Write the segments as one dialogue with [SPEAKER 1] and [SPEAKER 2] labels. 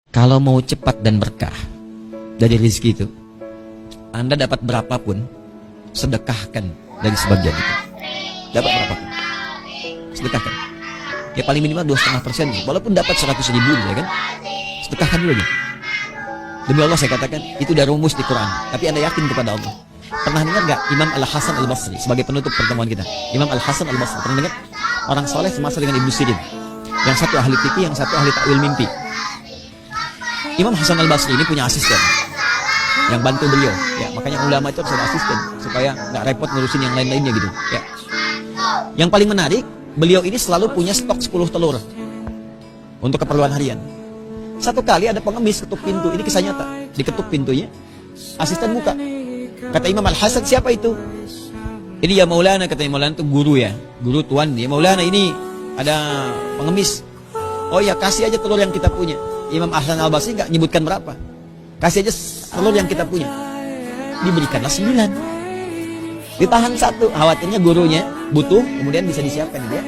[SPEAKER 1] Kalau mau cepat dan berkah dari rezeki itu, Anda dapat berapapun, sedekahkan dari sebagian itu. Dapat berapapun, sedekahkan. Ya paling minimal 2,5%. Walaupun dapat 100.000, ya kan? Sedekahkan dulu aja. Demi Allah saya katakan, itu udah rumus di Quran. Tapi Anda yakin kepada Allah. Pernah dengar gak Imam Al-Hasan Al-Basri sebagai penutup pertemuan kita? Imam Al-Hasan Al-Basri, pernah dengar? Orang soleh semasa dengan Ibnu Sirin. Yang satu ahli fikih, yang satu ahli takwil mimpi. Imam Hasan Al-Basri ini punya asisten yang bantu beliau, ya. Makanya ulama itu harus ada asisten supaya nggak repot ngurusin yang lain-lainnya gitu, ya. Yang paling menarik, beliau ini selalu punya stok 10 telur untuk keperluan harian. Satu kali ada pengemis ketuk pintu, ini kisah nyata. Diketuk pintunya, asisten buka. Kata Imam Al-Hasan, siapa itu? Ini ya Maulana, kata Maulana itu guru ya, guru tuan. Ya Maulana, ini ada pengemis. Oh ya, kasih aja telur yang kita punya. Imam Hasan Al-Basri nggak nyebutkan berapa. Kasih aja telur yang kita punya. Diberikanlah 9. Ditahan 1, khawatirnya gurunya butuh, kemudian bisa disiapkan dia.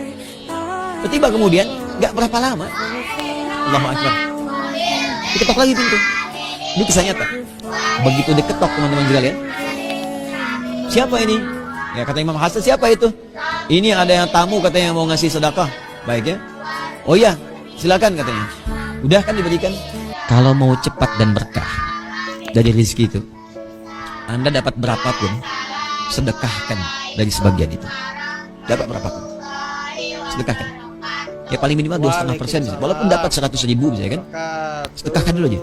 [SPEAKER 1] Tiba kemudian, nggak berapa lama, Allahu Akbar, diketok lagi pintu. Ini kisah nyata. Begitu diketok teman-teman sekalian, siapa ini? Ya kata Imam Hasan, siapa itu? Ini ada yang tamu katanya mau ngasih sedekah. Baik ya. Oh ya, silakan katanya. Udah kan diberikan. Kalau mau cepat dan berkah dari rezeki itu, Anda dapat berapapun, sedekahkan dari sebagian itu. Dapat berapapun, sedekahkan. Ya paling minimal 2,5%. Walaupun dapat 100.000, ya kan? Sedekahkan dulu aja.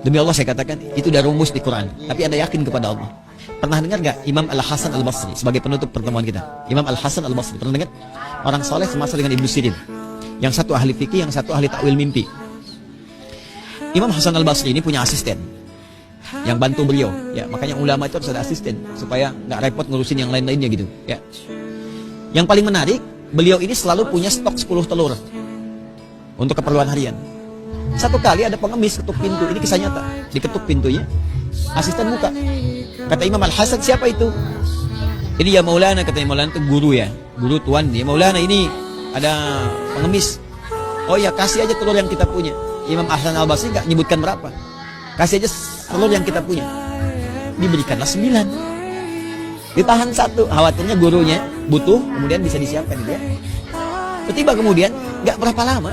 [SPEAKER 1] Demi Allah saya katakan, itu udah rumus di Quran. Tapi Anda yakin kepada Allah. Pernah dengar gak Imam Al-Hasan Al-Basri sebagai penutup pertemuan kita? Imam Al-Hasan Al-Basri, pernah dengar? Orang soleh semasa dengan Ibnu Sirin. Yang satu ahli fikih, yang satu ahli takwil mimpi. Imam Hasan Al-Basri ini punya asisten yang bantu beliau, ya. Makanya ulama itu harus ada asisten supaya nggak repot ngurusin yang lain-lainnya gitu, ya. Yang paling menarik, beliau ini selalu punya stok 10 telur untuk keperluan harian. Satu kali ada pengemis ketuk pintu, ini kisah nyata. Diketuk pintunya, asisten buka. Kata Imam Al-Hasan, siapa itu? Ini ya Maulana, kata Maulana itu guru ya, guru tuan. Ya Maulana, ini ada pengemis. Oh ya, kasih aja telur yang kita punya. Imam Hasan Al-Basri nggak nyebutkan berapa. Kasih aja telur yang kita punya. Diberikanlah 9. Ditahan 1, khawatirnya gurunya butuh, kemudian bisa disiapkan dia. Tiba kemudian, nggak berapa lama,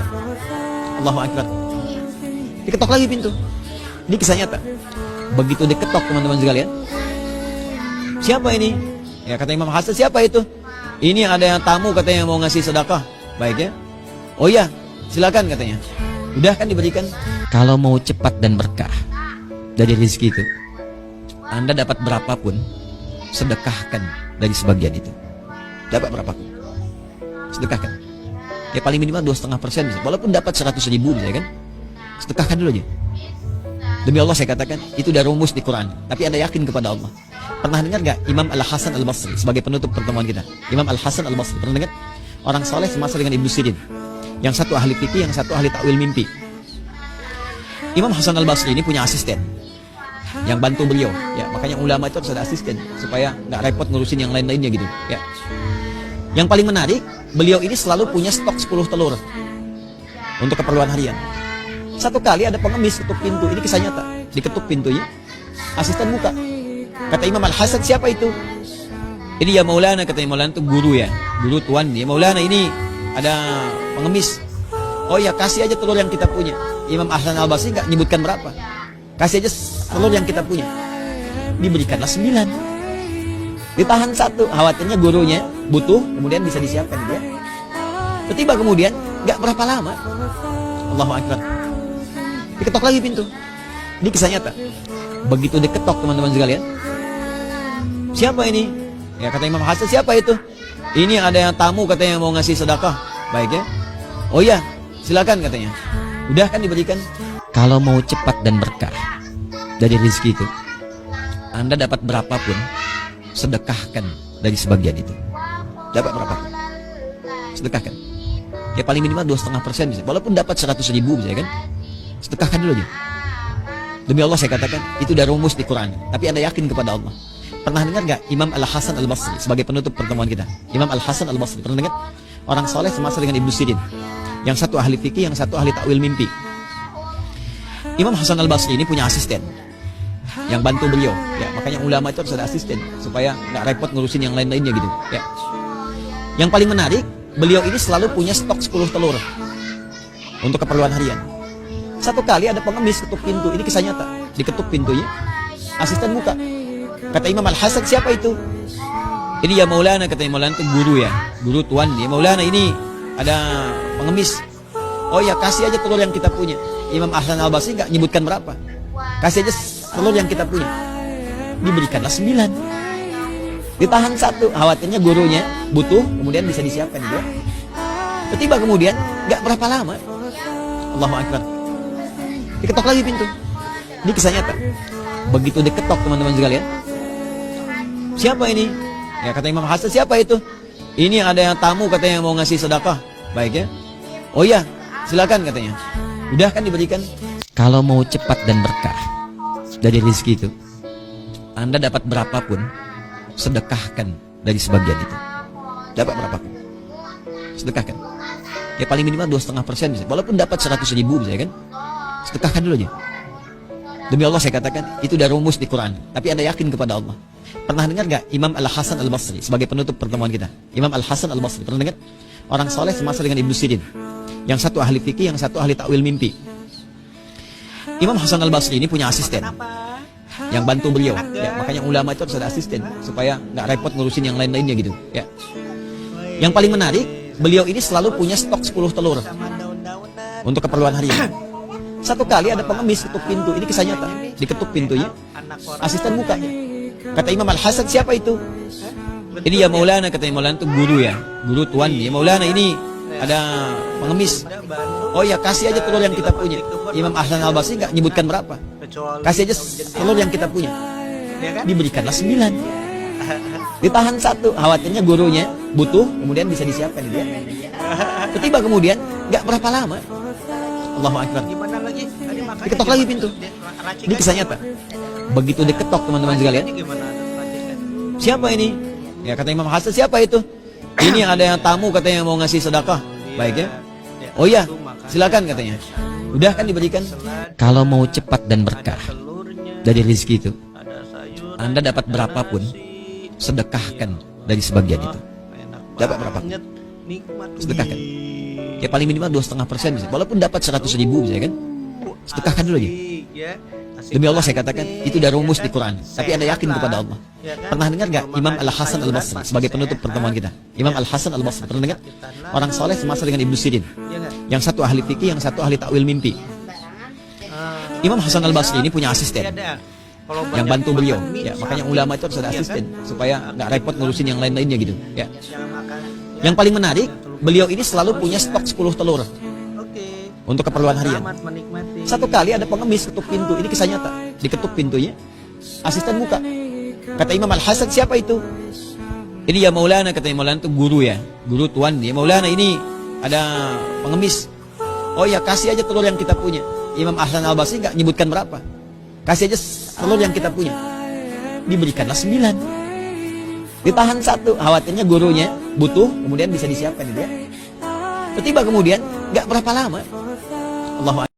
[SPEAKER 1] Allahu Akbar, diketok lagi pintu. Ini kisah nyata. Begitu diketok teman-teman sekalian, siapa ini? Ya kata Imam Hasan, siapa itu? Ini ada yang tamu katanya mau ngasih sedekah. Baik ya. Oh ya, silakan katanya. Udah kan diberikan. Kalau mau cepat dan berkah dari rezeki itu, Anda dapat berapapun, sedekahkan dari sebagian itu. Dapat berapapun, sedekahkan. Ya paling minimal 2,5%. Walaupun dapat 100.000, ya kan? Sedekahkan dulu aja. Demi Allah saya katakan, itu udah rumus di Quran. Tapi Anda yakin kepada Allah. Pernah dengar gak Imam Al-Hasan Al-Basri sebagai penutup pertemuan kita? Imam Al-Hasan Al-Basri, pernah dengar? Orang soleh semasa dengan Ibnu Sirin. Yang satu ahli fikih, yang satu ahli takwil mimpi. Imam Hasan Al-Basri ini punya asisten yang bantu beliau, ya. Makanya ulama itu harus ada asisten supaya nggak repot ngurusin yang lain-lainnya gitu, ya. Yang paling menarik, beliau ini selalu punya stok 10 telur untuk keperluan harian. Satu kali ada pengemis ketuk pintu, ini kisah nyata. Diketuk pintunya, asisten buka. Kata Imam Al-Hasan, siapa itu? Ini ya Maulana, kata Maulana itu guru ya, guru tuan. Ya Maulana, ini ada pengemis. Oh ya, kasih aja telur yang kita punya. Imam Hasan Al-Basri nggak nyebutkan berapa. Kasih aja telur yang kita punya. Diberikanlah 9. Ditahan 1, khawatirnya gurunya butuh, kemudian bisa disiapkan dia. Tiba kemudian, nggak berapa lama, Allahu Akbar, diketok lagi pintu. Ini kisah nyata. Begitu diketok teman-teman sekalian, siapa ini? Ya kata Imam Hasan, siapa itu? Ini ada yang tamu katanya mau ngasih sedekah. Baik ya. Oh ya, silakan katanya. Udah kan diberikan. Kalau mau cepat dan berkah dari rezeki itu, Anda dapat berapapun, sedekahkan dari sebagian itu. Dapat berapapun, sedekahkan. Ya paling minimal 2,5%. Walaupun dapat 100.000, ya kan? Sedekahkan dulu aja. Demi Allah saya katakan, itu udah rumus di Quran. Tapi Anda yakin kepada Allah. Pernah dengar gak Imam Al-Hasan Al-Basri sebagai penutup pertemuan kita? Imam Al-Hasan Al-Basri, pernah dengar? Orang soleh semasa dengan Ibnu Sirin. Yang satu ahli fikih, yang satu ahli takwil mimpi. Imam Hasan Al-Basri ini punya asisten yang bantu beliau. Ya, makanya ulama itu harus ada asisten supaya nggak repot ngurusin yang lain-lainnya gitu. Ya. Yang paling menarik, beliau ini selalu punya stok 10 telur untuk keperluan harian. Satu kali ada pengemis ketuk pintu, ini kisah nyata. Diketuk pintunya, asisten buka. Kata Imam Al-Hasan, siapa itu? Ini ya Maulana, kata Maulana itu guru ya, guru tuan dia. Maulana, ini ada pengemis. Oh ya, kasih aja telur yang kita punya. Imam Hasan Al-Basri nggak nyebutkan berapa. Kasih aja telur yang kita punya. Diberikanlah 9. Ditahan 1, khawatirnya gurunya butuh, kemudian bisa disiapkan dia. Tiba kemudian, nggak berapa lama, Allahu Akbar, diketok lagi pintu. Ini kisah nyata. Begitu diketok, teman-teman sekalian, siapa ini? Ya, kata Imam Hasan, siapa itu? Ini ada yang tamu katanya mau ngasih sedekah. Baik ya. Oh ya, silakan katanya. Udah kan diberikan. Kalau mau cepat dan berkah dari rezeki itu, Anda dapat berapapun, sedekahkan dari sebagian itu. Dapat berapapun, sedekahkan. Ya paling minimal 2,5% bisa. Walaupun dapat 100.000 bisa kan, sedekahkan dulu aja. Demi Allah saya katakan, itu udah rumus di Quran. Tapi Anda yakin kepada Allah. Pernah dengar gak Imam Al-Hasan Al-Basri sebagai penutup pertemuan kita? Imam Al-Hasan Al-Basri, pernah dengar? Orang soleh semasa dengan Ibnu Sirin. Yang satu ahli fikih, yang satu ahli takwil mimpi. Imam Hasan Al-Basri ini punya asisten yang bantu beliau. Ya, makanya ulama itu harus ada asisten supaya nggak repot ngurusin yang lain-lainnya gitu. Ya. Yang paling menarik, beliau ini selalu punya stok 10 telur untuk keperluan harian. Satu kali ada pengemis ketuk pintu, ini kisah nyata. Diketuk pintunya, asisten buka. Kata Imam Al-Hasan, siapa itu? Ini ya Maulana, kata Maulana itu guru ya, guru tuan dia. Maulana, ini ada pengemis. Oh ya, kasih aja telur yang kita punya. Imam Hasan Al-Basri nggak nyebutkan berapa. Kasih aja telur yang kita punya. Diberikanlah 9. Ditahan 1, khawatirnya gurunya butuh, kemudian bisa disiapkan dia. Tiba kemudian, nggak berapa lama, Allahu Akbar, diketok lagi pintu. Ini kisah nyata. Begitu diketok, teman-teman sekalian, siapa ini? Ya, kata Imam Hasan, siapa itu? Ini ada yang tamu katanya mau ngasih sedekah. Baik ya. Oh ya, silakan katanya. Udah kan diberikan. Kalau mau cepat dan berkah dari rezeki itu, Anda dapat berapapun, sedekahkan dari sebagian itu. Dapat berapapun, sedekahkan. Ya paling minimal 2,5% bisa. Walaupun dapat 100.000 bisa kan, sedekahkan dulu aja. Demi Allah saya katakan, itu udah rumus di Quran. Tapi Anda yakin kepada Allah. Pernah dengar gak Imam Al-Hasan Al-Basri sebagai penutup pertemuan kita? Imam Al-Hasan Al-Basri, pernah dengar? Orang soleh semasa dengan Ibnu Sirin. Yang satu ahli fikih, yang satu ahli takwil mimpi. Imam Hasan Al-Basri ini punya asisten yang bantu beliau. Ya, makanya ulama itu harus ada asisten supaya nggak repot ngurusin yang lain-lainnya gitu. Ya. Yang paling menarik, beliau ini selalu punya stok 10 telur untuk keperluan harian. Satu kali ada pengemis ketuk pintu, ini kisah nyata. Diketuk pintunya, asisten buka. Kata Imam Al-Hasan, siapa itu? Ini ya Maulana, kata Maulana itu guru ya, guru tuan dia. Maulana, ini ada pengemis. Oh ya, kasih aja telur yang kita punya. Imam Hasan Al-Basri nggak nyebutkan berapa. Kasih aja telur yang kita punya. Diberikanlah 9. Ditahan 1, khawatirnya gurunya butuh, kemudian bisa disiapkan dia. Tiba kemudian, nggak berapa lama, Allahu Akbar.